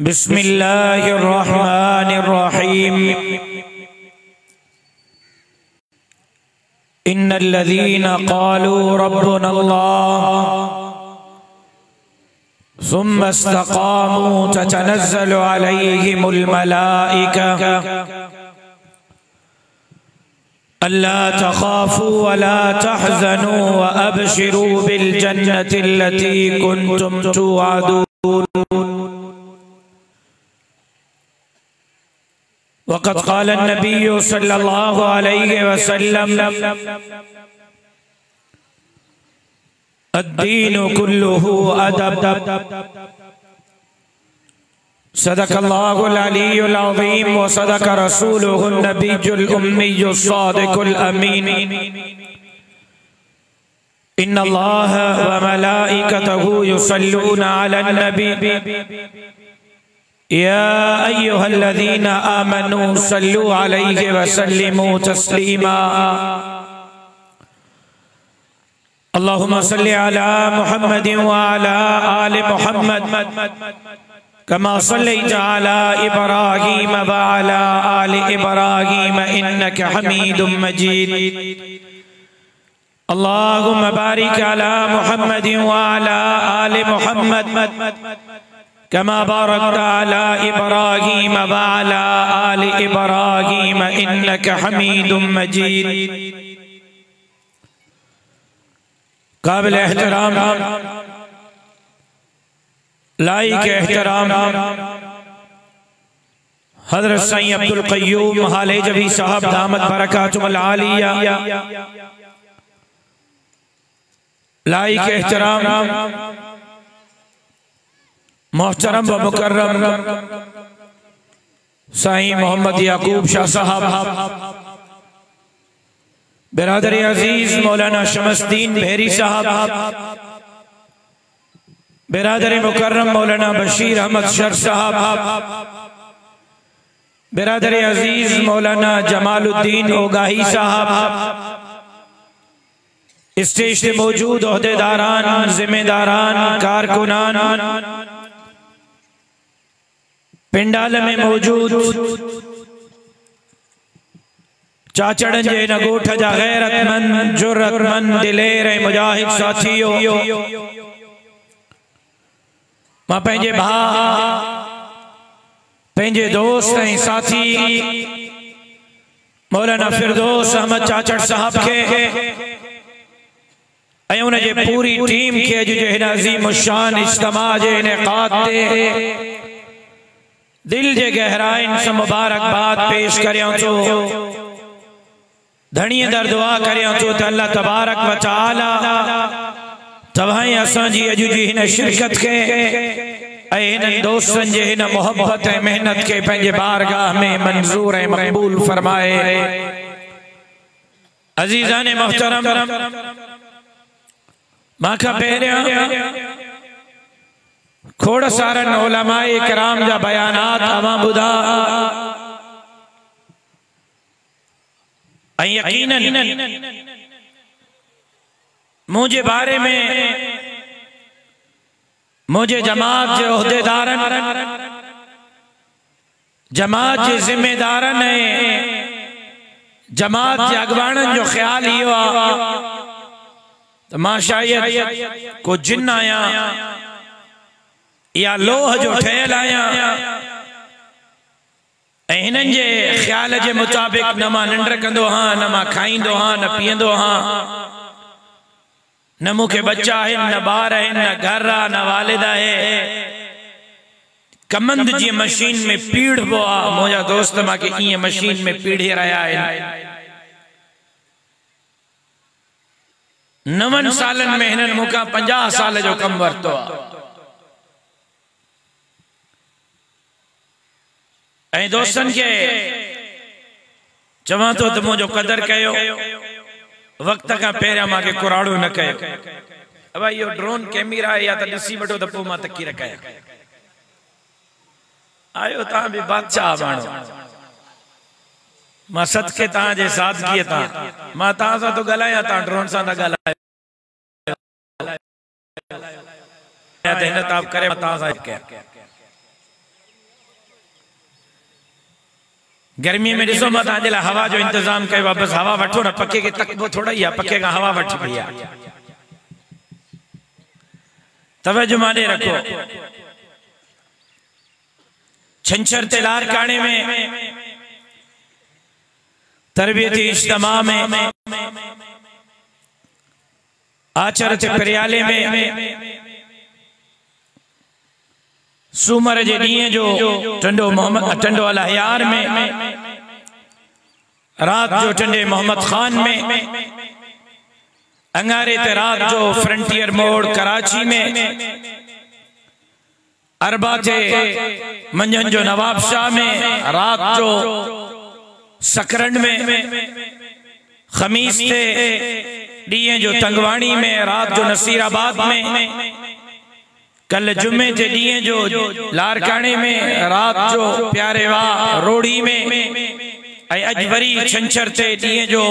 बिस्मिल्लाहिर्रहमानिर्रहीम। इन्नल्लज़ीना क़ालू रब्बुनल्लाह सुम्मा इस्तक़ामू ततनज़्ज़लु अलैहिमुल मलाइका अल्ला तख़ाफ़ू वला तहज़नू व अबशिरू बिल जन्नति अल्लती कुन्तुम तुअदून। वक़द क़ाल नबी सल्लल्लाहु अलैहि वसल्लम अद्दीनु कुल्लुहु अदब। सदक़ल्लाहुल अलीयुल अज़ीम व सदक़ रसूलुहुन नबियुल उम्मियुस सादिकुल अमीन। इन्नल्लाह व मलाइकतहु युसल्लूना अलन नबी या अय्युहल्लज़ीना आमनू सल्लू अलैहि व सल्लिमू तस्लीमा। अल्लाहुम्मा सल्लि अला मुहम्मदिन व अला आलि मुहम्मद कमा सल्लैता अला इब्राहीम व अला आलि इब्राहीम इन्नका हमीदुम मजीद। अल्लाहुम्मा बारिक अला मुहम्मदिन व अला आलि मुहम्मद कमा बारकता अला इब्राहीम व अला आलि इब्राहीम इन्नका हमीदुम मजीद। काबिल एहतराम लाइक एहतराम हज़रत सईद अब्दुल क़य्यूम हालेजवी साहब दामत बरकातुहुल आलिया, लाइक एहतराम मोहतरम व मुकर्रम साईं मोहम्मद याकूब शाह साहब, बिरादर अजीज मौलाना शमसुद्दीन भेरी साहब, बिरादर मुकर्रम मौलाना बशीर अहमद शर साहब, बिरादर अजीज मौलाना जमालुद्दीन ओगाही साहब, स्टेज पे मौजूद ओहदेदारान, जिम्मेदारान, कारकुनान, पिंडाल में मौजूद चाचड़न जे न गोठ जा गैरतमंद जुर्रतमंद दिलेर मुजाहिद साथियों, मां पंहिंजे भाउ पंहिंजे दोस्त ऐं साथी मौलाना फिरदौस अहमद चाचड़ साहब के ऐं उन जे पूरी टीम के अॼु जे हिन अज़ीम शान इज्तिमा जे इनेक़ाद ते दिल जे गहराइन से मुबारकबाद पेश करियां थो। धणीअ दर दुआ करियां थो त अल्लाह तबारक व तआला तव्हां असांजी अॼु जी हिन शिरकत के ऐं हिन दोस्तन जे हिन मोहब्बत ऐं मेहनत के पंहिंजे बारगाह में मंजूर ऐं मक़बूल फरमाए। अज़ीज़ान मोहतरम, मां पहिरियां खोड़ सारन उलमाए किराम जा बयानात अवां ॿुधा ऐं यकीनन मुझे बारे में मुझे जमात जे उहदेदारन, जमात जे जिम्मेदारन ऐं जमात जे अगवाणन जो ख्याल इहो आहे त मां शायद को जिन आहियां या लोह जो ठहियल आहियां ऐं हिननि जे ख्याल जे मुताबिक़ न मां निंड कंदो हाँ, न मां खाईंदो हाँ, न पीअंदो हाँ, न मूंखे बच्चा आहिनि, न ॿार आहिनि, न घर आहे, न वालिद आहे। कमंद जी मशीन में पीड़बो आहे। मुंहिंजा दोस्त मूंखे ईअं मशीन में पीड़े रहिया आहिनि। 9 सालन में हिननि मूंखां 50 साल जो कमु वरितो आहे ऐं दोस्तन के चवां तो मुझो कदर कयो, वक्त का पहिरियां मूंखे कुराड़ो न कयो। अब यो ड्रोन कैमरा है या तो ॾिसी वठो त पोइ मां तकी रखाया। आयो तव्हां भी बादशाह माण्हू, मां सदके तव्हां जे सादगीअ तां मां तव्हां सां तो ॻाल्हायां, तव्हां ड्रोन सां था ॻाल्हायो। हिन ताब करे तव्हां सां गर्मी में ॾिसो मां तव्हांजे लाइ हवा जो इंतजाम कयो आहे, बसि हवा वठो न, पके खे तकबो थोड़ा ई आहे, पके खां हवा वठी पई आहे। तवज्जो माने रखो। छंछर ते लारकाणे में तरबियती इज्तिमा में आचर ते परियाले में सूमर जे ॾींहं जो टंडो अल हयार में रात जो टंडे मोहम्मद खान में अंगारे ते रात जो फ्रंटियर मोड़ कराची में अरबा ते मंझंदि जो नवाब शाह में रात जो सकरन में खमीस ते ॾींहं जो तंगवाणी में रात जो नसीराबाद में कल जुमे ते ॾींहं जो लारकाणे में रात जो प्यारे वाह रोड़ी में अज वरी छंछर ते ॾींहं जो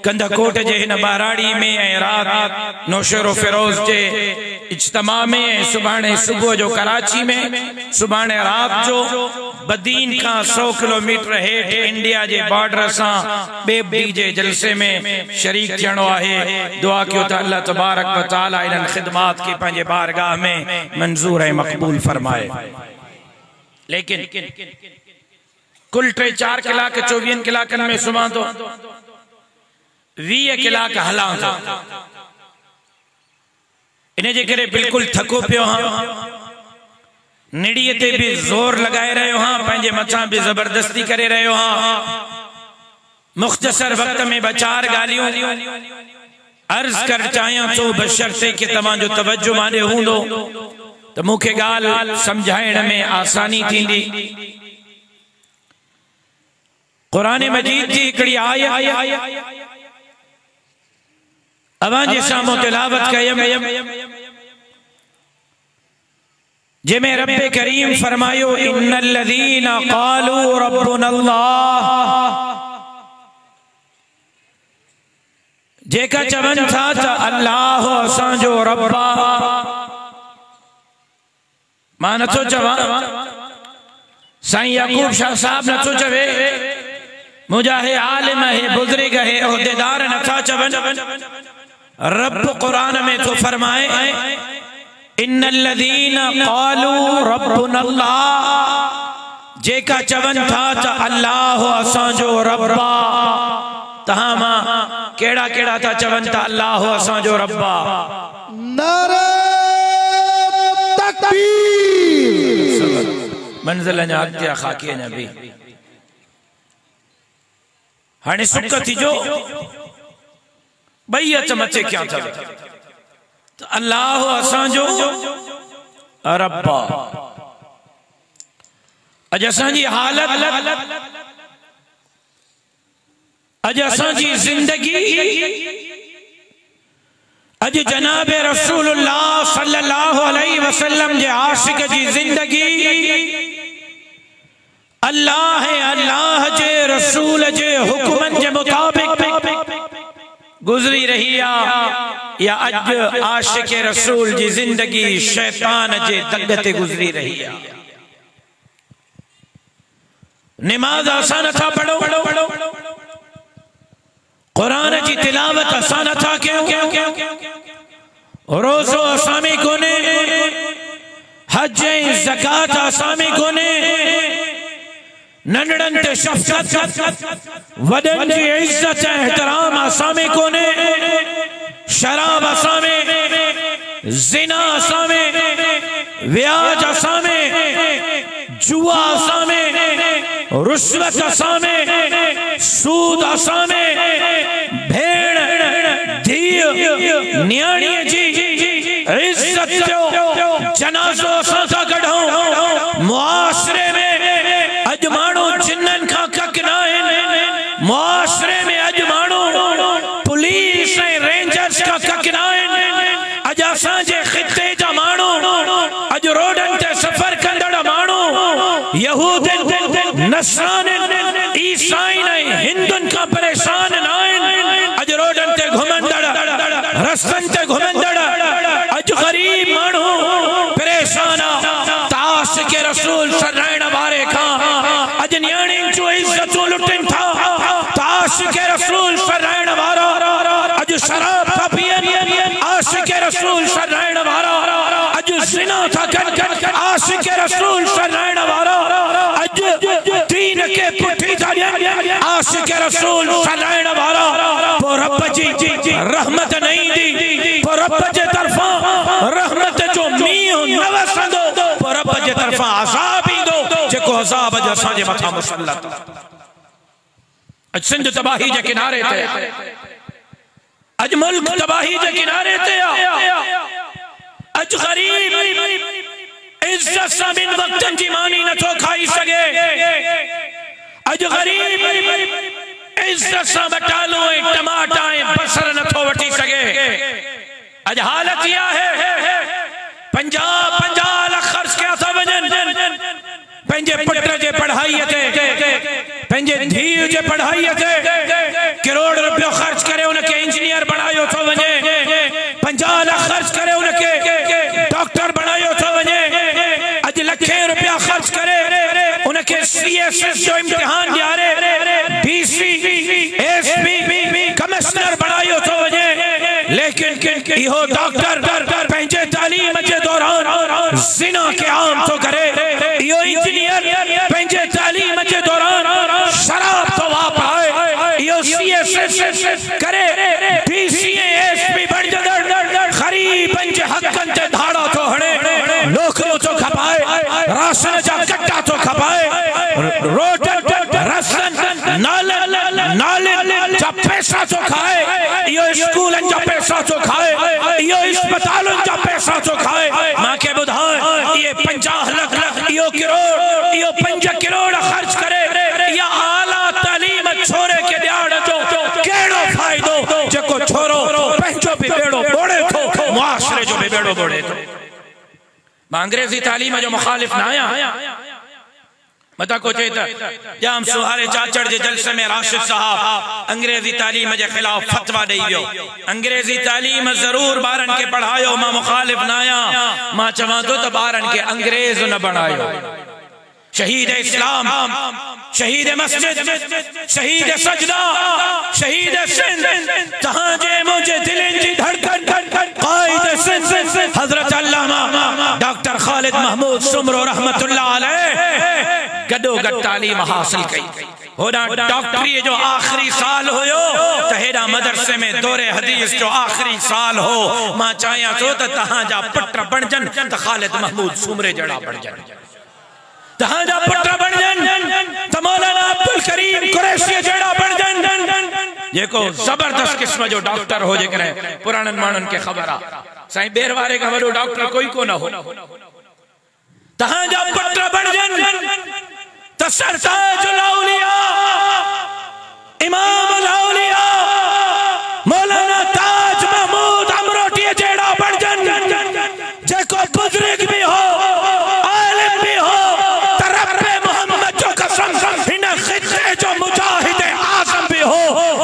कंदकोट जे हिन बाराड़ी में रात नौशेरो फिरोज जे इज्तिमा में सुभाणे सुबह जो कराची में सुभाणे रात जो बदीन का 100 किलोमीटर हेठ इंडिया जे बॉर्डर से बेबडी जे जलसे में शरीक थियणो आहे। दुआ कयो त अल्लाह तबारक व तआला इन खिदमत के पंहिंजे बारगाह में मंजूर है मकबूल फरमाए। लेकिन कुल 3-4 कलाक 24 कलाकन में सुम्हां तो 20 कलाक हलां तो इन जे करे बिल्कुल थको पियो हाँ, निड़ीअ ते भी जोर लगाए रहियो हाँ, पंहिंजे मथां भी जबरदस्ती करे रहियो हाँ। मुख्तसर वक्त में बचार गालियों अर्ज कर चाहियां तो बशर्ते कि तव्हांजो तवज्जो माने हूंदो तो मूंखे ॻाल्हि समझाइण में आसानी थींदी। कुरान मजीद जी हिकिड़ी आयत अवां जे साम्हूं तिलावत कयम जिमें रब्बे करीम फरमायो इन्नल लज़ीना क़ालू रब्बुनल्लाह, जेका चवन था त अल्लाह असांजो रब्बा, मां नथो चवां, साईं याकूब शाह साहब नथो चवे, मुंहिंजा हे आलिम है बुजुर्ग है उहदेदार नथा चवन, रब कुरान में तो फरमाए इन्नल लज़ीना क़ालू रब्बुनल्लाह, जेका चवन था त अल्लाह असांजो रब्बा। तहां मां केड़ा केड़ा था चवन था अल्लाह असांजो रब्बा? नारे तकबीर, मंजिल अञा अॻिते खाकी अञा बि हाणे सुख थी जो बई अच मचे क्या था तो अल्लाह असांजो रब्बा। अज असांजी हालत, अज असांजी जिंदगी, अज जनाब रसूलुल्लाह सल्लल्लाहु अलैहि वसल्लम जे आशिक जी जिंदगी अल्लाह अल्लाह जे रसूल जे हुक्मन के मुताबिक गुजरी रही या अज आशिक रसूल जी जिंदगी शैतान जे दग ते गुजरी रही। नमाज आसान था पढ़ो, कुरान की तिलावत आसान था क्यों, रोजो आसामी कोने, हज ज़कात आसामी कोने, नंढड़न ते शफ़क़त, वडन जी इज्जत एहतराम आसामी कोने, शराब आसामी, जिना आसामी, व्याज आसामी, जुआ आसामी, रुश्वत आसामी, सूद आसामी, भेड़ धीअ न्याणी जी इज्जत जो जनाज़ो असां था कढूं। मुआशरे में अज माण्हू जिन्नन खां कक न आहिनि, मुआशरे में अज माण्हू पुलिस ऐं रेंजर्स खां कक न आहिनि। अज असांजे ख़िते जा माण्हू, अज रोडन ते सफ़र कंदड़ माण्हू यहूदन, नसरानिन, ईसाइन ऐं हिंदुन खां परेशान न आहिनि। अज रोडन ते घुमंदड़, रस्तन ते घुमंदड़ अज गरीब माण्हू परेशान आ। ताश के रसूल सराइण वारे खां अज न्याणियुनि जो इज्जत शराब था पियन आशिक रसूल शरण वारा अज जिना था कर आशिक रसूल शरण वारा अज दीन के पुठी था आशिक रसूल शरण वारा तो रब जी रहमत नहीं दी तो रब जे तरफा रहमत जो मींह न वसंदो तो रब जे तरफा अज़ाब ईंदो जेको अज़ाब अज असांजे मथा मुसल्लत अज सिंध तबाही जे किनारे ते अज मुल्क तबाही जे किनारे ते अज गरीब इज्जत सां बिन वक्तन जी मानी नथो खाई सके अज गरीब इज्जत सां बटालो ऐं टमाटा ऐं बसर नथो वठी सके अज हालत इहा है 50 लाख खर्च कया था वजन पंहिंजे पुट जे पढ़ाई ते पंहिंजे धीउ जे पढ़ाई ते करोड़ रुपयो खर्च करे उनके इंजीनियर बनायो थो वने 50 लाख खर्च करे उनके डॉक्टर बनायो थो वने अज लखे रुपया खर्च करे उनके सीएसएस जो इम्तिहान ॾियारे डीसी एसपी कमिश्नर बनायो थो वने लेकिन इहो डॉक्टर पंहिंजे तालीम जे दौरान ज़िना के आम थो करे इहो इंजीनियर पंहिंजे तालीम जे दौरान शराब तो वापराए इहो सीएसएस करे डीसी एसपी बणजंदड़ गरीबन जे हकन ते धाड़ा तो हणे नौकरियों तो खपाए राशन जा कट्टा तो खपाए रोड रस्तन नाले जा पैसा तो खाए इहो स्कूलन जा पैसा तो खाए इहो अस्पतालन जा पैसा तो खाए मां के बुधाए ये 50 लाख इहो करोड़ इहो 5 करोड़ खर्च करे या आला तालीम छोरे के ॾियाण जो केड़ो फायदो जेको छोरो पंहिंजो भी बेड़ो बोड़े थो मुआशरे जो भी बेड़ो बोड़े थो मां अंग्रेजी तालीम जो मुखालिफ ना आया मता को चेता जाम सुहारे चाचड़ जे जलसे में राशिद साहब अंग्रेजी तालीम जे खिलाफ फतवा दई वियो अंग्रेजी तालीम जरूर बारन के पढ़ायो मां मुखालिफ ना आया मां चवां तो त बारन के अंग्रेज न बनायो शहीद इस्लाम शहीद मस्जिद शहीद सजदा शहीद सिंध तहां जे मुझे दिलन जी धड़कन कायद सिंध हजरत अल्लामा डॉक्टर खालिद महमूद सुमरो रहमतुल्लाह अलैह गडो गड तालीम हासिल कई होना डॉक्टरी जो आखिरी साल होयो त हेडा मदरसे में दौरे हदीस जो आखिरी साल हो मां चाया तो त तहां जा पुट बणजन त खालिद महमूद सुमरे जड़ा बणजन तहां जा पुट बणजन त मौलाना अब्दुल करीम कुरैशी जड़ा बणजन जेको जबरदस्त किस्म जो डॉक्टर हो जे करे पुराणन मानन के खबर आ साईं बेर वारे का वडो डॉक्टर कोई को न हो तहां जा पुट बणजन त सरताजुल औलिया इमामुल औलिया मौलाना ताज महमूद अमरोटी जेड़ा बणजन जेको बुजुर्ग भी हो आलिम भी हो तरब्बे मोहम्मद जो कसम हिन खित्ते जो मुजाहिद आज़म भी हो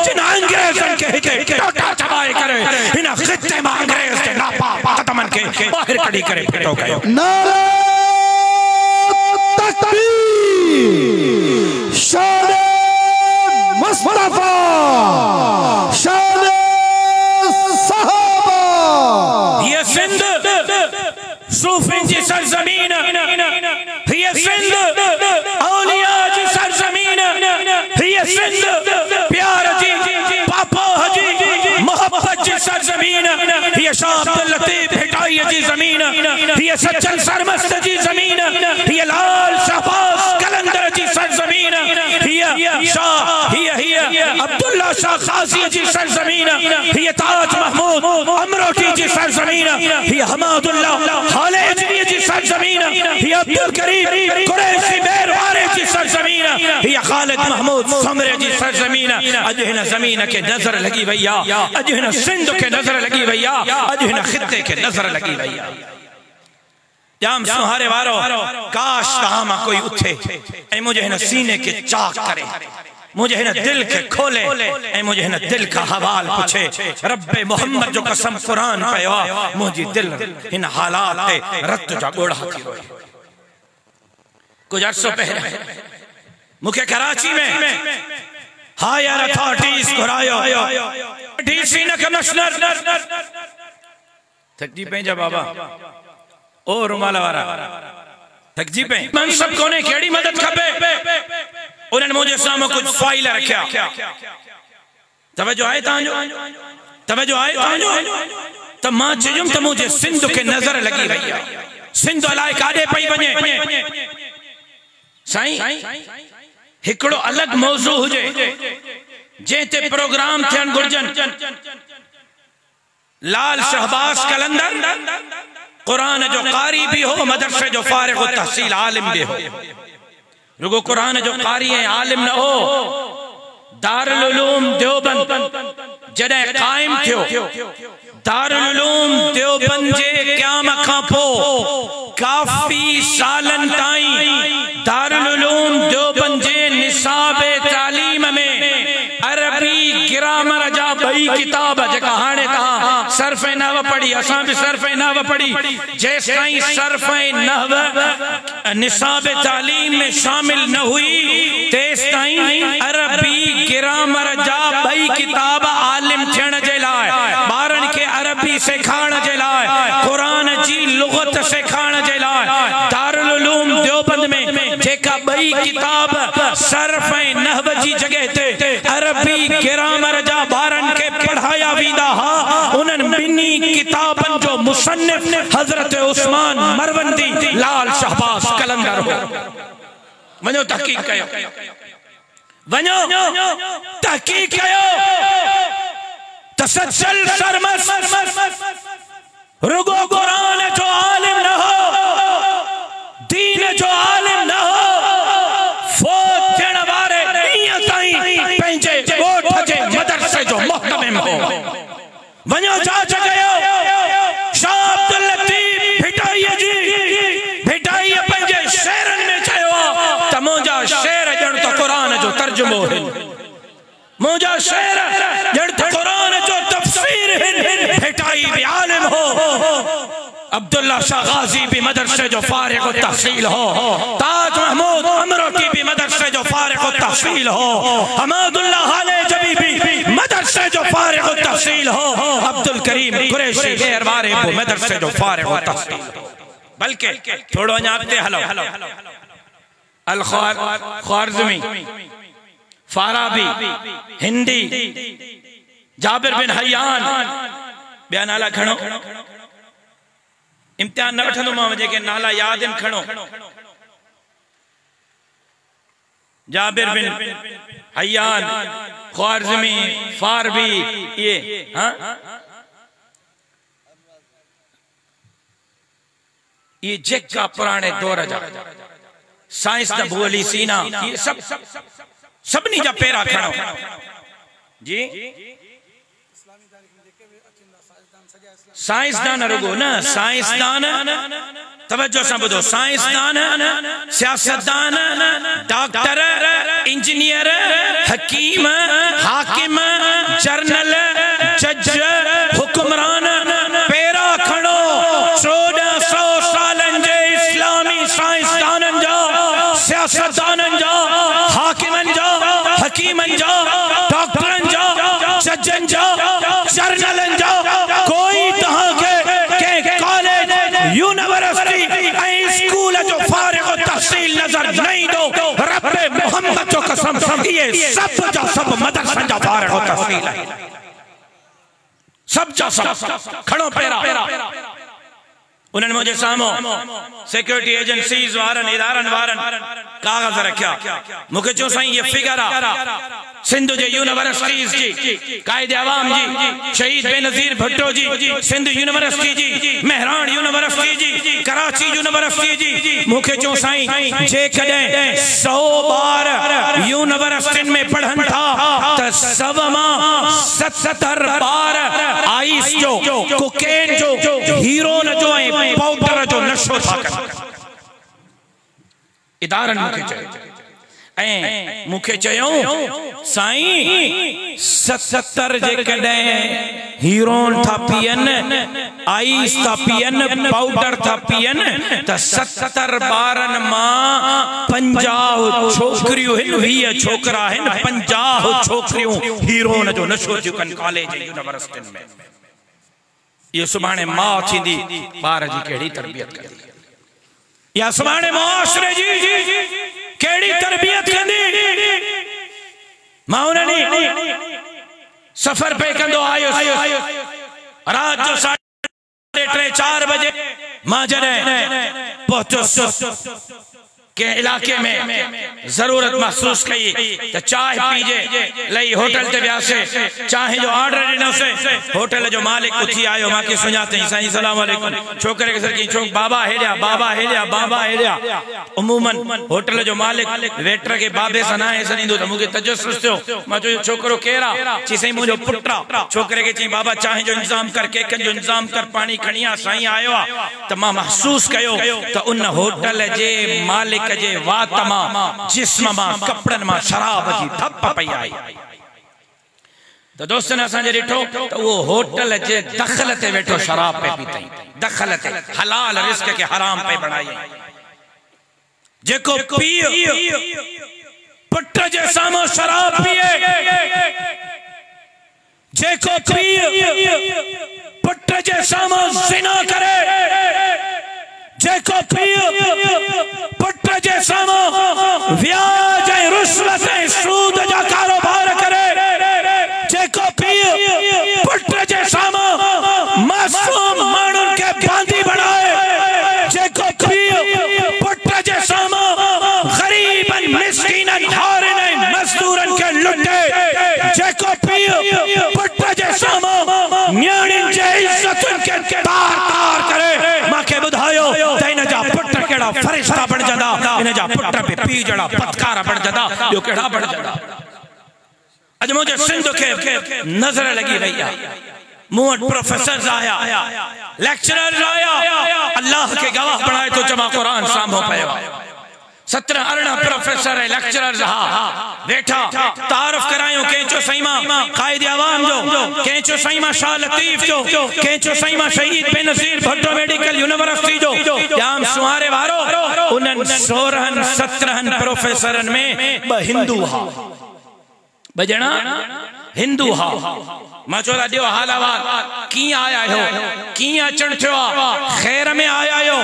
जिन अंग्रेजन के हिते टोटा चबाए करे हिन खित्ते में अंग्रेज के नापाक कदमन के बाहर कड़ी करे फिटो गयो नारे शान मुस्तफा शान सहाबा ये सिंध सूफी की सरजमीन ये सिंध औलिया की सरजमीन ये सिंध प्यार जी पापा जी मोहब्बत की सरजमीन ये शाह अब्दुल लतीफ हिटाई की जमीन ये सज्जन सरमस्त की जमीन ये लाल शहबाज कलंदर की सरजमीन ये शाह ये अब्दुल्ला शाह खाजी की सरजमीन ये ताज महमूद अमरोटी की सरजमीन ये हमादुल्ला खालिदी की सरजमीन ये अब्दुल करीम कुरैशी बेरवारे की सरजमीन ये खालिद महमूद सुमरे की सरजमीन अज हिन जमीन के नजर लगी भैया अज हिन सिंध के नजर लगी भैया अज हिन खित्ते के नजर लगी भैया जाम सुहारे वारो काश तहां कोई उठे ए मुझे हिन सीने के चाक करे मुझे हिन दिल के खोले ए मुझे हिन दिल का हवाल पूछे रब्बे मोहम्मद जो कसम कुरान पयो मुझे दिल हिन हालात ते रत जा गोड़ा थी रोए कुछ अर्सो पहले मुखे कराची में हायर अथॉरिटीज घुरायो डीसी न कमिश्नर थकजी पे जा बाबा ओ रुमाल वारा थकजी पे मनसब कोने केड़ी मदद खपे उन्हें मुझे सामने कुछ फाइल रखा तवज्जो आए तांजो तो मां चयुम तो मुझे सिंध के नजर लगी रही है सिंध अलाए काडे पई वने साईं हिकड़ो अलग मौजू हुजे जेते प्रोग्राम थियन गुरजन लाल शहबाज कलंदर कुरान जो कारी भी हो मदरसे जो फारिग व तहसील आलिम भी हो रुगो कुरान जो कारी है आलिम न हो दारुल उलूम देवबंद जडे कायम थियो दारुल उलूम देवबंद जे क़याम खां पो काफी सालन ताई दारुल उलूम देवबंद जे निसाब तालीम में अरबी ग्रामर जा बई किताब जका हाने तहां सर्फ नहव पढ़ी असां भी सर्फ नहव पढ़ी जेस ताईं सर्फ नहव निसाब तालीम में शामिल न हुई तेस ताईं अरबी ग्रामर जा बई किताब आलिम थियण जे लाए बारन के अरबी सिखाण जे लाए कुरान जी लुगत सिखाण जे लाए दारुल उलूम देवबंद में जेका बई किताब सर्फ नहव जी जगह ते अरबी ग्रामर जा बारन के पढ़ाया वींदा हा उन्हन बिनी किताबन जो मुसन्निफ हजरत उस्मान मरवंदी लाल शहबाज कलंदर हो वनो तहकीक कयो वनो तहकीक कयो तसज्जल सरमस रुगो कुरान जो आलिम न हो दीन जो आलिम न हो फौत थियण वारे ईअं ताईं पंहिंजे ॻोठ जे मदरसे जो महकमे में हो वनो जांच कयो शाह अब्दुल लतीफ भिटाई पंहिंजे शेरन में चयो त मुंहिंजा शेर ॼण त कुरान जो तर्जुमो हिन मुंहिंजा शेर ॼण त कुरान जो तफसीर हिन भिटाई भी आलिम हो अब्दुल्ला शाह गाजी भी मदरसे जो फारिग व तहसील हो ताज महमूद अमरोटी भी मदरसे जो फारिग व तहसील हो हमादुल्ला हाले जबी भी मदरसे जो फारिग व तहसील हो अब्दुल करीम कुरैशी गैरवारे भी मदरसे जो फारिग व तहसील बल्कि थोड़ो अञाते हलो अल ख्वारिज़मी फाराबी हिंदी जाबिर बिन हयान ॿिया नाला खणो इम्तिहान न वठंदो मां जेके नाला याद आहिनि खणो जाबिर बिन हयान ख्वारिज़मी फारबी ये हां ये जेका पुराने दौर जा साइंस द अबू अली सीना ये सब सबनी जा पेरा खणो जी साइंसदान रुगो न साइंसदान तवज्जो से बुधो साइंसदान सियासतदान डॉक्टर इंजीनियर हकीम हाकिम जर्नल जज हुक्मरान पेरा खणो 1400 सालन जे इस्लामी साइंसदानन जो सियासतदानन जो हाकिमन जो हकीमन जो डॉक्टरन जो जजन जो जर्नलन जो कोई तहां के कॉलेज यूनिवर्सिटी स्कूल जो फारिग व तहसील नजर नहीं दो रब्बे मोहम्मद जो कसम ये सब जो सब मदरसा जा फारिग व तहसील है सब जो सब खड़ो पेरा उन्होंने मुझे सामो सिक्योरिटी एजेंसीज वारन इदारन वारन कागज रखा मुझे जो साईं ये फिगर सिंध जे यूनिवर्सिटीज जी कायदे अवाम जी शहीद बेनजीर भुट्टो जी सिंध यूनिवर्सिटी जी मेहरान यूनिवर्सिटी जी कराची यूनिवर्सिटी जी मुझे जो साईं जे कदे 100 बार यूनिवर्सिटी में पढ़न था तो 70 बार आइस जो कोकेन जो हीरोन जो पाउडर जो नशो था इदारन मुझे ऐं मूंखे चयूं साईं 77 जेकॾहिं हीरोन था पियनि, आइस था पियनि, पाउडर था पियनि त 70 ॿारनि मां 50 छोकिरियूं आहिनि, 20 छोकिरा आहिनि, 50 छोकिरियूं हीरोन जो नशो थियूं कनि कॉलेज यूनिवर्सिटियुनि में। ये सुभाणे माउ थींदी, ॿार जी कहिड़ी तरबियत कंदी, या सुभाणे मुआशरे जी कहिड़ी तरबियत कंदी। मां उन्हनि सफ़र पे कंदो आयो, रात जो 3:30-4 बजे मां जॾहिं पहुतो के इलाके में जरूरत महसूस कई तो चाय पीजे लई होटल ते वियासे, चाय जो ऑर्डर ॾिनोसे, होटल जो मालिक उथी आयो, मांखे सुञातई, साईं सलाम अलैकुम, छोकरे के सर की छोक बाबा हेलिया, बाबा हेलिया, बाबा हेलिया। उमूमन होटल जो मालिक वेटर के बाबे सां नाहे सॾींदो त मूंखे तजस्सुस थियो। मां चयो छोकरो केरा? चई साईं मुंहिंजो पुट आ। छोकरे के चई बाबा चाय जो इंतजाम कर, केकनि जो इंतजाम कर, पानी खणी आ, साईं आयो आ। त मां महसूस कयो त उन होटल जे मालिक जे वात मां, जिस्म मां, कपड़न मां शराब जी धप पई आई। तो दोस्तन असांजे ॾिठो त उहो होटल जे दखल ते वेठो शराब पे पीतई, दखल ते हलाल रिस्क के हराम पे बणाई। जेको पीओ पुट जे साम्हूं शराब पिए, जेको पीओ पुट जे साम्हूं ज़िना करे, जेको पीओ पुट जे साम्हूं व्याज ऐं रुश्वत ऐं सूद जा कारोबार करे, जेको पीओ पुट जे साम्हूं मासूम माण्हुनि खे बांदी बनाए, जेको पीओ पुट जे साम्हूं गरीबन मिस्कीनन हारन ऐं मजदूरन खे लुटे, जेको पीओ पुट जे साम्हूं न्याणियुनि जे इज्जतुनि खे तार तार करे, मांखे ॿुधायो त इन जा पुट कहिड़ा फरिश्ता बणजंदा, इन जा पुट पे पीउ जहिड़ा पतकार बणजंदा, ॿियो कहिड़ा बणजंदा। अॼु मुंहिंजे सिंध खे नज़र लॻी वई आहे, मूं वटि प्रोफेसर आया, लेक्चरर आया, अल्लाह के गवाह बणाए तो जमा कुरान साम्हूं पियो। 17-18 प्रोफेसर लेक्चरर वेठा, तारुफ करायो, कंहिंचो सही मां कायदे आवाम जो, कंहिंचो सही मां शाह लतीफ जो, कंहिंचो सही मां शहीद बेनज़ीर भट्टो मेडिकल यूनिवर्सिटी जो, जाम सुहारे वारो। उन्हनि 16-17 प्रोफेसरन में 2 हिंदू हा, 2 ॼणा हिंदू हा। मां चयो ॾियो हाल अहवाल, कीअं आया आहियो, कीअं अचण थियो आहे, ख़ैर में आया आहियो?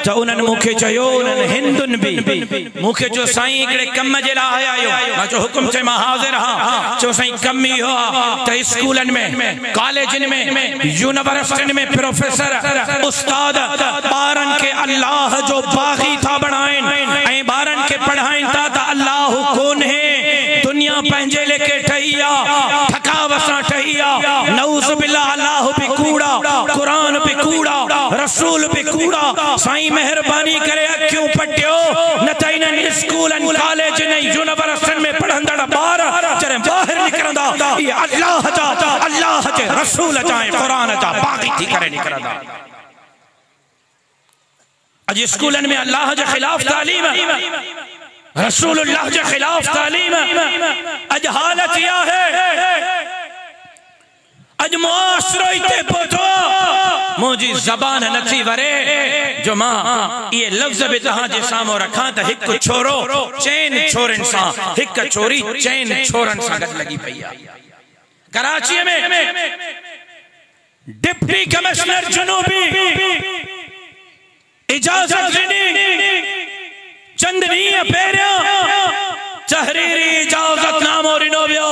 त उन्हनि मूंखे चयो, उन्हनि हिंदुनि बि मूंखे चयो साईं हिकिड़े कम जे लाइ आया आहियो। मां चयो हुकुम चयो, मां हाज़िर हा। चयो साईं कम इहो आहे त स्कूलनि में, कॉलेजनि में, यूनिवर्सिटियुनि में प्रोफेसर उस्ताद ॿारनि खे अल्लाह जो बाग़ी था बणाइनि ऐं ॿारनि खे पढ़ाइनि था त अल्लाह कोन्हे, दुनिया पंहिंजे लेखे ठही आहे, थकावत सां ठही आहे, नऊज़ बिल्लाह, अल्लाह भी कूड़ा, कुरान भी कूड़ा, रसूल भी कूड़ा। साईं मेहरबानी करे अखियूं पटियो, न त इन्हनि स्कूलनि कॉलेजनि यूनिवर्सिटियुनि में पढ़ंदड़ ॿार जॾहिं ॿाहिरि निकिरंदा, इहे अल्लाह जा, अल्लाह जे रसूल जा ऐं कुरान जा बाग़ी थी करे निकिरंदा। अॼु स्कूलनि में अल्लाह जे ख़िलाफ़ तालीम, रसूलुल्लाह जे ख़िलाफ़ तालीम। अॼु हालत इहा है, अज मुआशरो इते पहुतो, मुझी जबान नथी वरे जो मां ये लफ्ज भी तहांजे साम्हूं रखां त हिकु छोरो चैन छोरन सां, हिकु छोरी चैन छोरन सां गॾु लगी पई आहे। कराची में डिप्टी कमिश्नर जुनूबी इजाजत ॾिनी, चंद ॾींहं पहिरियों तहरीरी इजाजत नामो ॾिनो वियो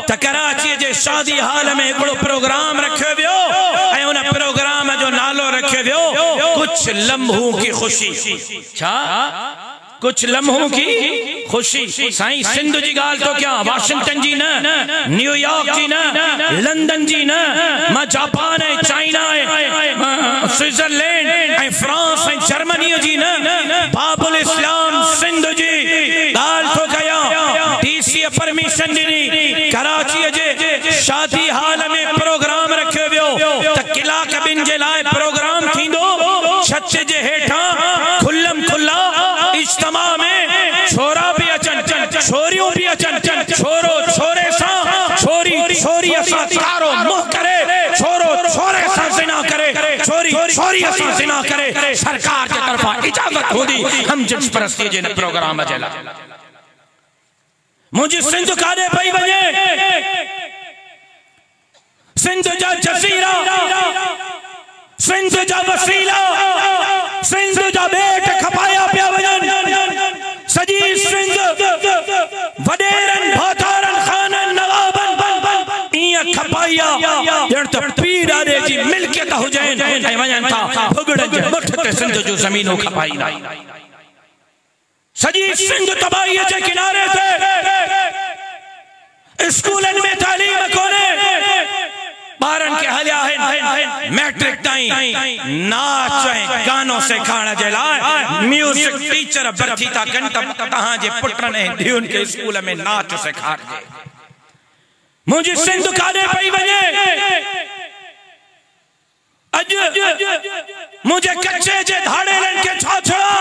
त कराची जे शादी हाल में हिकिड़ो प्रोग्राम रखियो वियो ऐं उन प्रोग्राम जो नालो रखियो वियो कुछ लम्हों की खुशी। छा? कुछ लम्हों की खुशी। साईं सिंध जी गाल तो क्या, वाशिंगटन जी न, न्यूयॉर्क जी न, लंदन जी न, मां जापान है, चाइना है, स्विट्जरलैंड है, फ्रांस है, जर्मनी जी न, बाबुल इस्लाम सिंध जी गाल तो गया, डीसी परमिशन ॾिनी, कराची जे शादी हाल में प्रोग्राम रखियो वियो त किला कबिन जे लाइ प्रोग्राम थींदो, छत जे हेठां खुल्लम खुल्ला इज्तिमा में छोरा भी अचन, थोड़ी असां ज़िना करे सरकार जे तरफा इजाजत होंदी हम जिन्स परस्ती जे प्रोग्राम जला मुझे सिंध काॾे पई वञे सिंध जा जज़ीरा सिंध जा वसीला सिंध जा बेट खपाया पिया वञनि सजी सिंध वडेरन भातारन खानन नवाबन इं खपाया ॼण त पीर आॾे जी मिल्कियत हुजनि ऐं वञनि था भुगड़नि जे मुठ ते सिंध जो ज़मीनो खपाईंदा सजी सिंध तबाहीअ जे किनारे ते स्कूलनि में तालीम कोन्हे ॿारनि खे हलिया आहिनि मैट्रिक ताईं नाच ऐं गानो सेखारण जे लाइ म्यूज़िक टीचर भर्ती था कनि त तव्हांजे पुटनि ऐं धीउनि खे स्कूल में नाच सेखारिजे मुंहिंजी सिंध काॾे पई वञे अॼु मुंहिंजे कच्चे जे धाड़ेलनि खे छा छड़ा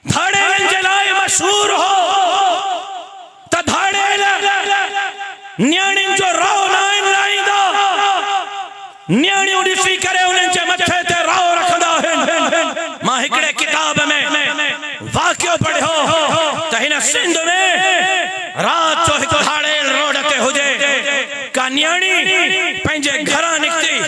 धाड़ेलनि जे लाइ मशहूर हो त धाड़ेल न्याणियुनि जो राव न लाईंदा न्याणियूं ॾिसी करे उन्हनि जे मथे ते राव रखंदा आहिनि मां हिकिड़े किताब में वाक़ियो पढ़ियो त हिन सिंध में रात जो हिकु धाड़ेल रोड ते हुजे का न्याणी पंहिंजे घरां निकिती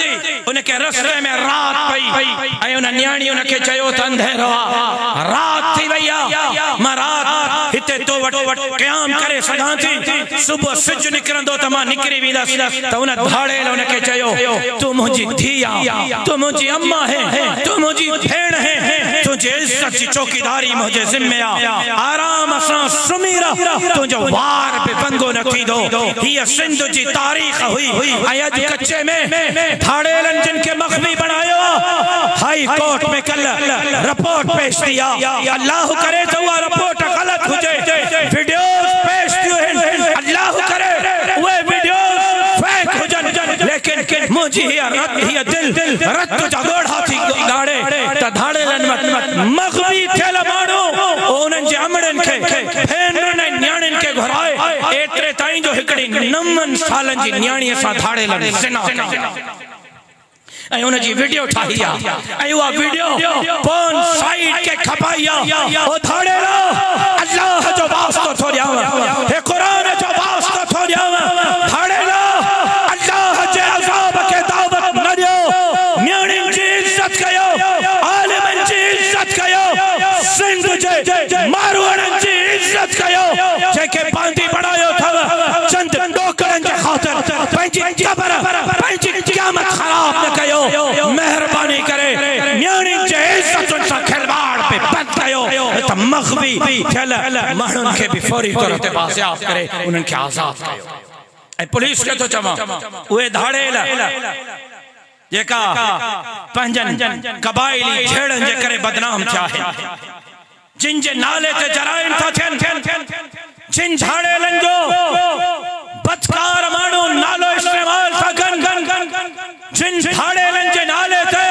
उनखे रस्ते में रात पई ऐं उन न्याणी उनखे चयो त अंधेरो आहे रात थी वई आहे मां रात हिते तो वटि क़याम करे सघां थी सुबुह सिज निकिरंदो त मां निकिरी वेंदसि त उन धाड़ेल उनखे चयो तूं मुंहिंजी धीउ आहे तूं मुंहिंजी अम्मा है तूं मुंहिंजी भेण है तुंहिंजे इज़त जी चौकीदारी मुंहिंजे ज़िम्मे आहे आराम सां सुम्ही रह तुंहिंजो वार बि पंगो न थींदो हीअ सिंध जी तारीख़ हुई ऐं अॼु कच्चे में धाड़ेलनि जिन खे मख़बी बणायो हाई कोर्ट में कल रिपोर्ट पेश थी आहे अल्लाह करे त उहा रिपोर्ट ग़लत हुजे वीडियोस पेश थियूं आहिनि अल्लाह करे उहे वीडियोस फेक हुजनि लेकिन मुंहिंजी हीअ दिल रत जा ॻोढ़ा थी ॻाड़े त धाड़ेलनि मग़बी थियल माण्हू उन्हनि जे अमड़नि खे भेनरुनि ऐं न्याणियुनि खे घुराए एतिरे ताईं जो हिकिड़ी 9 सालनि जी न्याणीअ सां धाड़ेलनि ज़िना कई ऐं उनजी वीडियो ठाही आहे ऐं उहा वीडियो पोन साइट के खपाई आहे ओ धाड़ेला अल्लाह जो वास्तो थो ॾियांव हे क़ुरान जो वास्तो थो ॾियांव धाड़ेला अल्लाह जे अज़ाब खे दावत न ॾियो न्याणियुनि जी इज़त कयो आलिमनि जी इज़त कयो सिंध जे मारवाड़नि जी इज़त कयो जेके बांदी बणायो अथव चंद ॾोकड़नि जे ख़ातिर पंहिंजी क़बर पंहिंजी क़यामत ख़राब न कयो मेहरबानी करे न्याणियुनि जे इज़तुनि सां खिलवाड़ पे बंदि कयो त मग़बी थियल माण्हुनि खे बि फौरी तौर ते बाज़ियाब करे उन्हनि खे आज़ाद कयो ऐं पुलिस खे थो चवां उहे धाड़ेल जेका पंहिंजनि क़बाइली झेड़नि जे करे बदनाम थिया आहिनि जिन जे नाले ते जराइम था थियनि जिन धाड़ेलनि जो बदकार माण्हू नालो इस्तेमाल था कनि जिन धाड़ेलनि जे नाले ते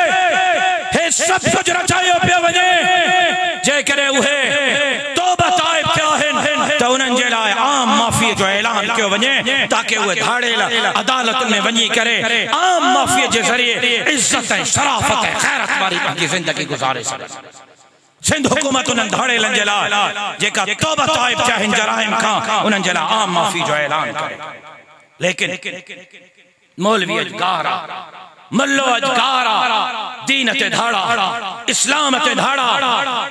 हे सभु कुझु रचायो पियो वञे जेकॾहिं उहे तौबा ताइब थिया आहिनि त उन्हनि जे लाइ आम माफ़ीअ जो ऐलान कयो वञे ताकि उहे धाड़ेल अदालतुनि में वञी करे आम माफ़ीअ जे ज़रिए इज़त ऐं शराफ़त ऐं ग़ैरत वारी पंहिंजी ज़िंदगी गुज़ारे सघनि सिंध हुकूमत उन्हनि धाड़ेलनि जे लाइ जेका तौबा ताइब थिया आहिनि जराइम खां उन्हनि जे लाइ आम माफ़ी जो ऐलान करे लेकिन मौलवी अजगारा मल्लो अजगारा दीन ते धाड़ा इस्लाम ते धाड़ा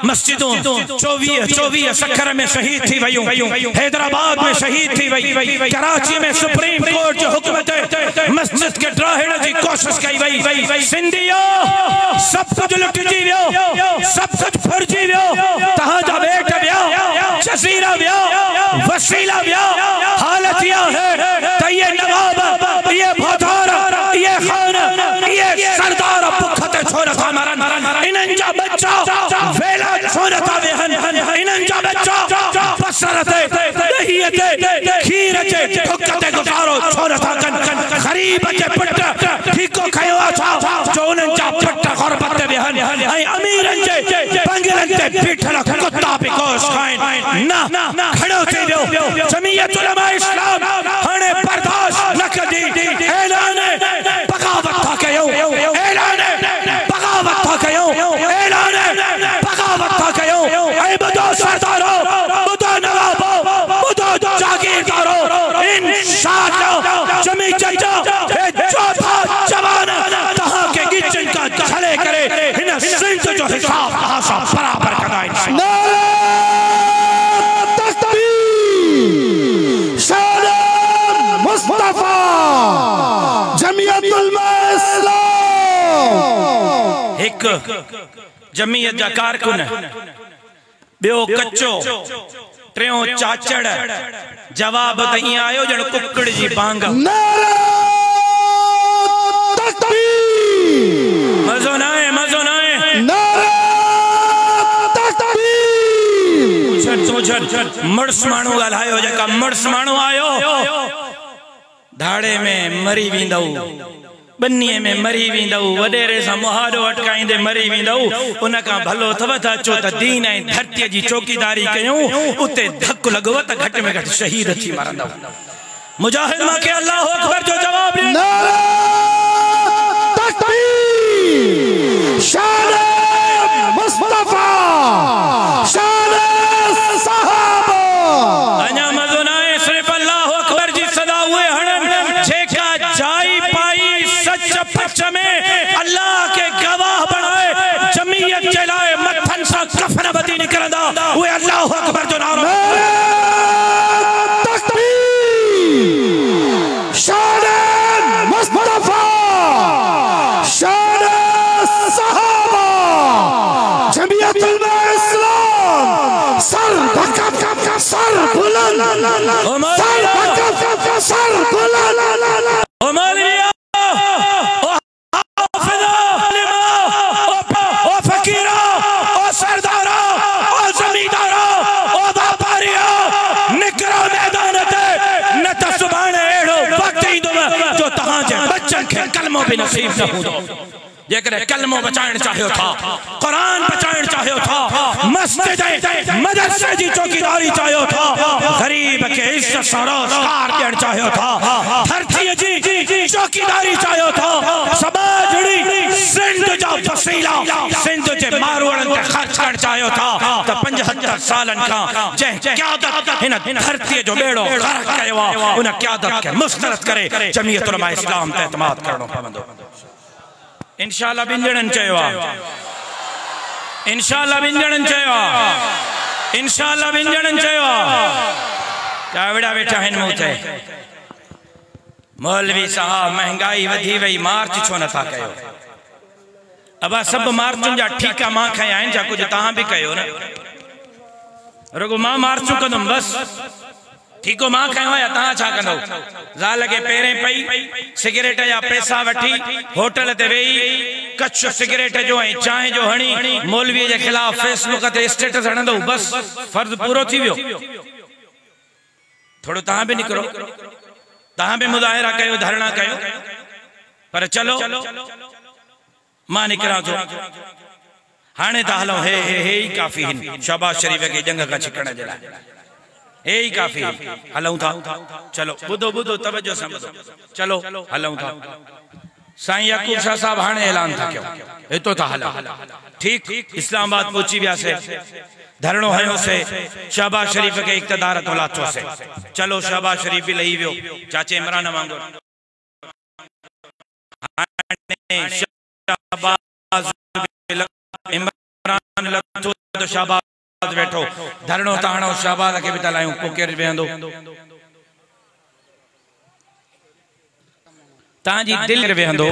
मस्जिदों 24 सखर में शहीद थी वयूं हैदराबाद में शहीद थी वई कराची में सुप्रीम कोर्ट जो हुक्म ते मस्जिद के ड्राहिण जी कोशिश कई वई सिंधियो सब कुछ लुटजी वियो सब कुछ फुरजी वियो तहां जा बेट विया जज़ीरा विया वसीला विया हालत यह है त ये नवाब ये भौतार ये खान ये सरदार भुख ते छोड़ था मरन इन्हनि जा बच्चा वेला छोड़ था वेहन इन्हनि जा बच्चा बसर ते दही ते खीर जे भुख ते गुजारो छोड़ था कन गरीब जे पुट ठीको खयो था जो उन्हनि जा पुट गुरबत ते वेहन ऐं अमीरनि जे बंगलनि ते बीठल कुत्ता भी गोश्त खाइन ना खड़ो थी वियो जमीयत उलमा इस्लाम हाणे बर्दाश्त न कदी ऐलान बगावत था कयो ऐलान जो हिसाब कहां सा बराबर कदा इंशाअल्लाह। नारे तकबीर शान मुस्तफा जमीयतुल इस्लाम। एक जमीयत जा कारकुन बियो कच्चो टियों चाचड़ जवाब तई आयो जण कुकड़ जी बांग। नारे तकबीर मजो ना है नारे तकबीर। मर्स माण्हू ॻाल्हायो जेका मर्स माण्हू आयो धाड़े में मरी वेंदव बन्नीअ में मरी वेंदव वॾेरे सां मुहारो अटकाईंदे मरी वेंदव उन खां भलो अथव त अचो त दीन ऐं धरतीअ जी चौकीदारी कयूं उते धकु लॻो त घटि में घटि शहीद थी मरंदव। मुजाहिद मूंखे अल्लाह अकबर जो जवाब ॾियो। नारे तकबीर शान मुस्तफा शान सहाबा। अञा मज़ो न आहे सिर्फ़ अल्लाह अकबर जी सदा उहे हणनि जेका जाई पाई सच पच में अल्लाह के गवाह बनाए जमीयत जे लाइ मथन सां कफन बदी निकरंदा उहे अल्लाह अकबर जो नारो। शान मुस्तफा शान सहाबा जमीयतुल इस्लाम। सर धक्का सर बुलंद सर धक्का सर बुलंद। ओ मौलविया ओ हाफिज़ा ओ फकीरा ओ सरदारा ओ जमींदारा ओ व्यापारिया निकरो मैदान ते न त सुभाणे अहिड़ो वक़्तु ईंदो जो तव्हां जे बच्चनि खे कलमो बि नसीब न हूंदो। जेकॾहिं कलमो बचाइण चाहियो था कुरान बचाइण चाहियो था मस्जिद मदरसे जी चौकीदारी चाहियो था गरीब के इज्जत सां रोज़गार ॾियण चाहियो था धरतीअ जी चौकीदारी चाहियो था समाजड़ी सिंध जा वसीला सिंध जे मारवड़नि ते ख़र्च करण चाहियो था त 75 सालनि खां जंहिं क़यादत हिन धरतीअ जो बेड़ो ग़र्क़ कयो आहे उन क़यादत खे मुस्तरद करे जमीयत उलमा इस्लाम ते एतमाद करणो पवंदो। इंशाअल्लाह बिंजणन चयो इंशाअल्लाह बिंजणन चयो इंशाअल्लाह बिंजणन चयो कावड़ा वेठा हिन मूं ते मौलवी साहब महंगाई वधी वई मार्च छो नथा कयो। अबा सब मार्चुनि जा ठीका मां खया आहिनि जा कुछ तहां भी कयो न रुगो मां मार्चू कंदुमि बस ठीको मां खयो या तहां छा कंदो। ज़ाल के पेरें पई सिगरेट या पैसा वठी होटल ते वेही कच्छ सिगरेट जो ऐं चांहि जो हणी मौलवी के खिलाफ फेसबुक ते स्टेटस हणंदो बस फर्ज पूरो थी वियो। थोड़ो तहां भी निकरो तहां भी मुज़ाहिरा कयो धरना कयो पर चलो मां निकरां थो हाणे त हलो हे ही काफ़ी हिन शहबाज शरीफ के जंग खां छिकण जे लाइ हे ही काफ़ी हलऊं था। चलो बुधो बुधो तवज्जो सां बुधो चलो हलऊं था। साईं याकूब शाह साहब हाणे ऐलान था कयो हितो था हलूं ठीक इस्लामाबाद पहुंची वियासे धरणो हयो से शहबाज शरीफ के इक़्तिदार तो लाथो से। चलो शहबाज शरीफ भी लही वियो चाचे इमरान वांगुर इमरान लथो तो शहबाज बैठो धरणो ताणो शहबाज के भी तलायूं पोकेर वेंदो तांजी दिल वेंदो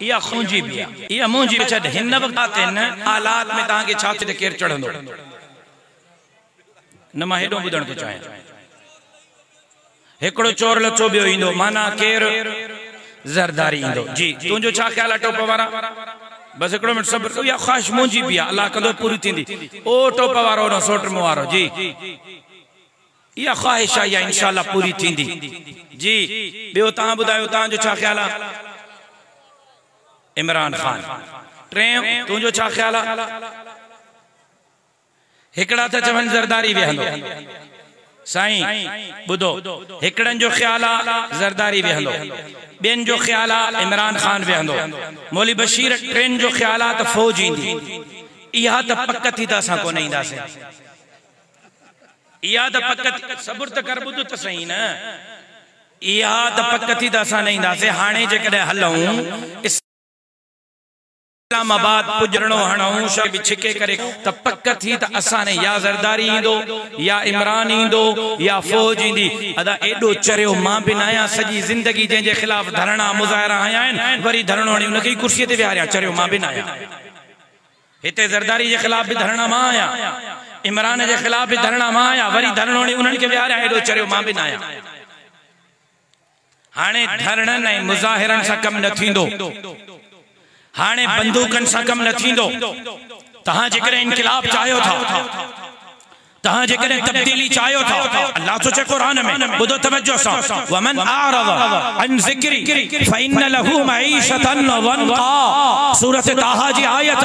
या खूंजी बिया या मुंजी छड हिन वक्त न हालात में तां के छाती ते केर चढ़ंदो न मां हेडो बुधण तो चाहे एकड़ो चोर लचो बियो इंदो माना केर जरदारी इंदो जी तुंजो छा ख्याल टोप वारा बस एकड़ो मिनट सब्र या ख्वाहिश मुंजी बिया अल्लाह कंदो पूरी थींदी ओ टोप वारो न सोट मुवारो जी या ख्वाहिश या इंशाअल्लाह पूरी थींदी जी। बियो तां बुधायो तां जो छा ख्याल है इमरान खान टे तुंजो छा ख्याल है हिकड़ा त चवन जरदारी वेहंदो साईं बुधो हिकड़न जो ख्याल है जरदारी वेहंदो बेन जो ख्याल है इमरान खान वेहंदो मौली बशीर ट्रेन जो ख्याल है त फौज इंदी इहा त पक थी त असां कोन ईंदासीं इहा त पक सब्र त कर बुध त सही न इहा त पक थी त असां न ईंदासीं हाणे जेकॾहिं हलऊं इस्लामाबाद पुजरणो हणो शब छिके करे त पक थी त असां ने या ज़रदारी इंदो या इमरान इंदो या फौज इंदी अदा एडो चरियो मां बिन आया सजी जिंदगी जे खिलाफ धरणा मुजाहरा आया आहिनि वरी धरणो उन की कुर्सी ते विहारिया चरियो मां बिन आया हिते ज़रदारी जे खिलाफ भी धरणा मां आया इमरान जे खिलाफ भी धरणा मां आया वरी धरणो उन्हनि के विहारिया एडो चरियो मां बिन आया हाणे धरणन ऐं मुजाहिरन सां कम न थींदो हाणे बंदूकन सां कम न थींदो तहां जेकरे इनकलाब चाहियो था तहां जेकरे तब्दीली चाहियो था अल्लाह तो चे कुरान में बुधो तवज्जो सा वमन आरद अन ज़िक्री फइन्न लहू मईशतन वनका सूरत ताहा जी आयत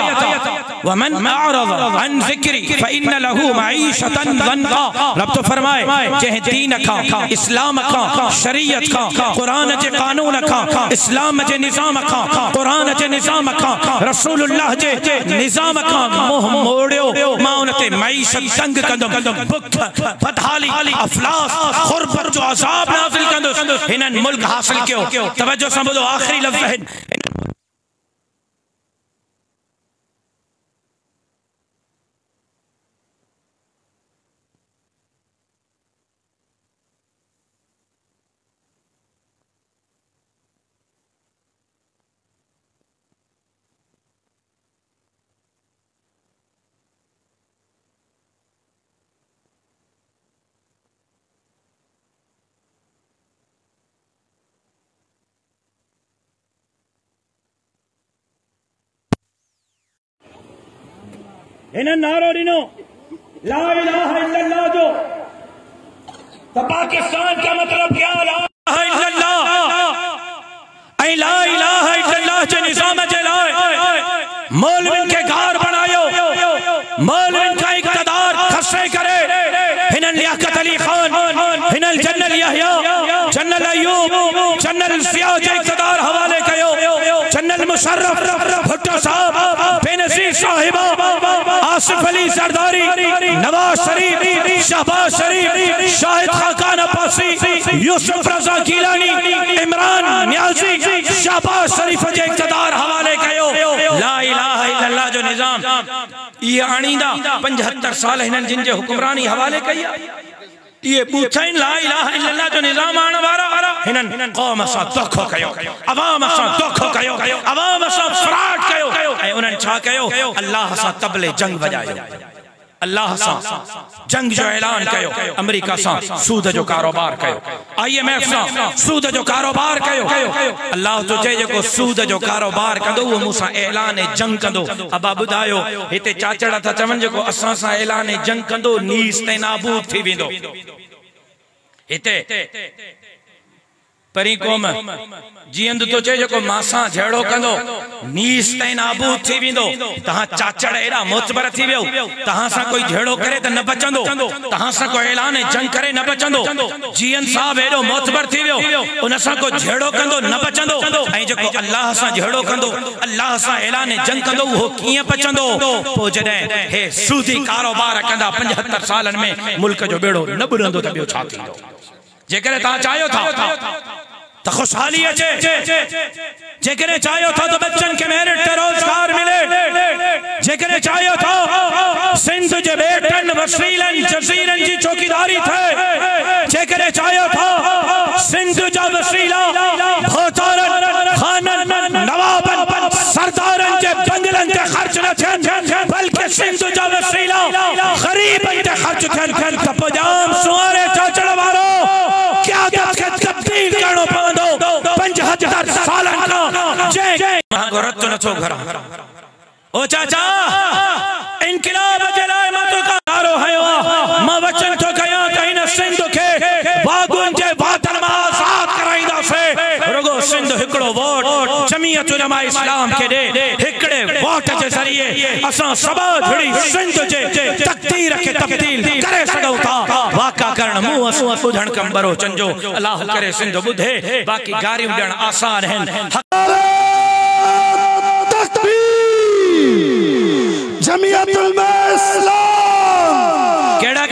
वमन आरद अन ज़िक्री फइन्न लहू मईशतन वनका रब तो फरमाए जे दीन का इस्लाम का शरीयत का कुरान जे कानून का इस्लाम जे निजाम का कुरान जे निजाम का रसूलुल्लाह जे निजाम का मोह मोड़ियो मां उनते मईशत तंग कंदो बुख बदहाली अफलास गुर्बत जो अज़ाब नाज़िल कंदो हिनन मुल्क हासिल कियो तवज्जो सां ॿुधो आखिरी लफ्ज़ है इन्हें नारो दिनो ला इलाहा इल्लल्लाह जो तो पाकिस्तान का मतलब क्या ला इलाहा इल्लल्लाह ऐ ला इलाहा इल्लल्लाह जो निजाम जलाए मौलविन के घर बनायो मौलविन का इक़्तिदार खस्से करे हिनन लियाकत अली खान हिनन general Yahya general Ayub general Zia के इक़्तिदार हवाले कयो जनरल मुशर्रफ भुट्टो साहब बेनज़ीर साहिबा आसिफ अली सरदारी नवाज शरीफ शहबाज शरीफ शाहिद खाकान अब्बासी यूसुफ रजा गिलानी इमरान नियाज़ी शहबाज शरीफ जे इक़्तिदार हवाले कयो ला इलाहा इल्लल्लाह जो निजाम ये आणींदा 75 साल हिनन जिन जे हुक्मरानी हवाले कई ये पूछाइन ला इलाहा इल्लल्लाह जो निजाम आने वाला हिनन कौम सा दुख कयो अवाम सा दुख कयो अवाम सा फराट कयो ऐ उन्हनि छा कयो अल्लाह सा तबले जंग वजायो अल्लाह सा जंग जो ऐलान कयो अमेरिका सा सूद जो कारोबार कयो IMF सा सूद जो कारोबार कयो अल्लाह तो चए जेको सूद जो कारोबार कंदो वो मूंसा ऐलान जंग कंदो अबा बुधायो हिते चाचड़ा था चवन जेको असां सा ऐलान जंग कंदो नीस ते नाबूद थी वेंदो हिते परी कौम जीअंद तो चे जेको मासा झेड़ो कंदो नीस ते नाबूद थी वेंदो तहां चाचड़ एड़ा मोतबर थी वियो तहां सा कोई झेड़ो करे त न बचंदो तहां सा कोई ऐलान जंग करे न बचंदो जीअन साहब एड़ो मोतबर थी वियो उन सा को झेड़ो कंदो न बचंदो ऐं जेको अल्लाह सा झेड़ो कंदो अल्लाह सा ऐलान जंग कंदो वो कीअं बचंदो पो जॾहिं हे सूदी कारोबार कंदा 75 सालन में मुल्क जो बेड़ो न बुरंदो त ॿियो छा थींदो जेकरे तहां चाहियो था तो खुशहाली अचे जेकरे चाहियो था तो बच्चन के मेरिट ते रोजगार मिले जेकरे चाहियो था सिंध जे बेटन वसीलन जजीरन जी चौकीदारी थे जेकरे चाहियो था सिंध जा वसीला भोतारन खानन नवाबन सरदारन जे बंगलन ते खर्च न थियन बल्कि सिंध जा वसीला गरीबन ते खर्च थियन त पजाम सुवारे चाचड़ वारो क्या तब्दील करणो पवंदो 75 सालन का जय मांगो रत न छो घरा ओ चाचा इनकलाब जलाए मत का नारो हयो मां वचन तो कया कहिन सिंध के बागुन जे बादल में आजाद कराइंदा से रुगो सिंध हिकड़ो वोट जमीयत उलमा इस्लाम के दे हिकड़े वोट जे जरिए असा सबा धड़ी सिंध जे तकदीर के तब्दील करे सगौ था वाका करण मुंह बुधण कंबरो चंजो अल्लाह करे सिंध बुधे बाकी गारियूं ॾियण आसान हैं तकबीर जमीयत उलमा इस्लाम केड़ा